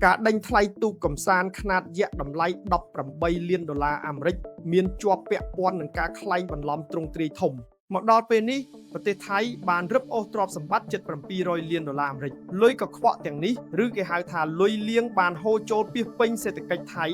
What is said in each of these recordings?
ការដេញថ្លៃទូកកំសាន្តខ្នាតយក្សតម្លៃ$18 លានអាមេរិកមានជាប់ពាក់ព័ន្ធនឹងការក្លែងបន្លំទ្រង់ទ្រាយធំមកដល់ពេលនេះប្រទេសថៃបានរឹបអូសទ្រព្យសម្បត្តិជិត$700 លានអាមេរិកលុយកខ្វក់ទាំងនេះឬគេហៅថាលុយលៀងបានហូរចូលពាសពេញសេដ្ឋកិច្ចថៃ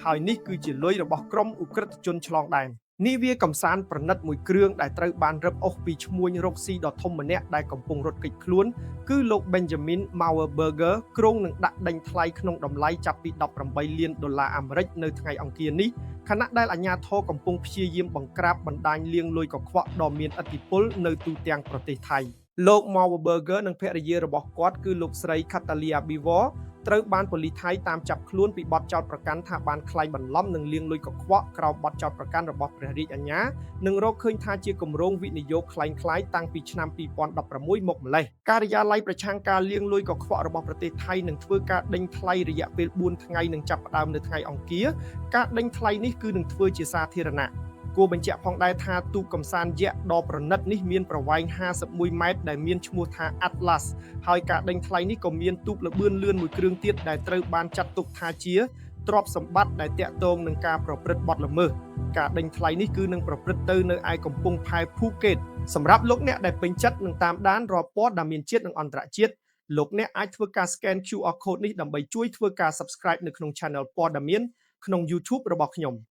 ហើយនេះគឺជាលុយរបស់ក្រុមឧក្រិដ្ឋជនឆ្លងដែននាវាកំសាន្តប្រណិតមួយគ្រឿងដែលត្រូវបានរឹបអូសពីឈ្មួញរកស៊ីដ៏ធំម្នាក់ដែលកំពុងរត់គេចខ្លួនគឺលោក Benjamin Mauerberger គ្រោងនឹងដាក់ដេញថ្លៃក្នុងតម្លៃចាប់ពី$18 លានអាមេរិកនៅថ្ងៃអង្គារនេះខណៈដែលអាជ្ញាធរកំពុងព្យាយាមបង្ក្រាបបណ្ដាញលាងលុយកខ្វក់ដ៏មានឥទ្ធិពលនៅទូទាំងប្រទេសថៃលោក Mauerberger និងភរិយារបស់គាត់គឺលោកស្រី Catalia Bivor ត្រូវបានប៉ូលីសថៃតាមចាប់ខ្លួនពីបទចោទប្រកាន់ថាបានក្លែងបន្លំនិងលាងលុយកខ្វក់ក្រោមបទចោទប្រកាន់របស់ព្រះរាជអាជ្ញានិងរកឃើញថាជាគម្រោងវិនិយោគคล้ายៗតាំងពីឆ្នាំ2016មកម្លេះការិយាល័យប្រឆាំងការលាងលុយកខ្វក់របស់ប្រទេសថៃនឹងធ្វើការដេញថ្លៃរយៈពេល4ថ្ងៃនឹងចាប់ផ្ដើមនៅថ្ងៃអង្គារការដេញថ្លៃនេះគឺនឹងធ្វើជាសាធារណៈគួរបញ្ជាក់ផងដែរថាទូកកំសាន្តយក្សដ៏ប្រណិតនេះមានប្រវែង51ម៉ែត្រដែលមានឈ្មោះថា Atlas ហើយការដេញថ្លៃនេះក៏មានទូកល្បឿនលឿនមួយគ្រឿងទៀតដែលត្រូវបានចាត់ទុកថាជាទ្រព្យសម្បត្តិដែលតាក់ទងនឹងការប្រព្រឹត្តបទល្មើសការដេញថ្លៃនេះគឺនឹងប្រព្រឹត្តទៅនៅឯកំពង់ផែភូកេតសម្រាប់លោកអ្នកដែលពេញចិត្តនឹងតាមដានរាល់ព័ត៌មានជាតិនិងអន្តរជាតិលោកអ្នកអាចធ្វើការ scan QR code នេះដើម្បីជួយធ្វើការ subscribe នៅក្នុង Channel ព័ត៌មានក្នុង YouTube របស់ខ្ញុំ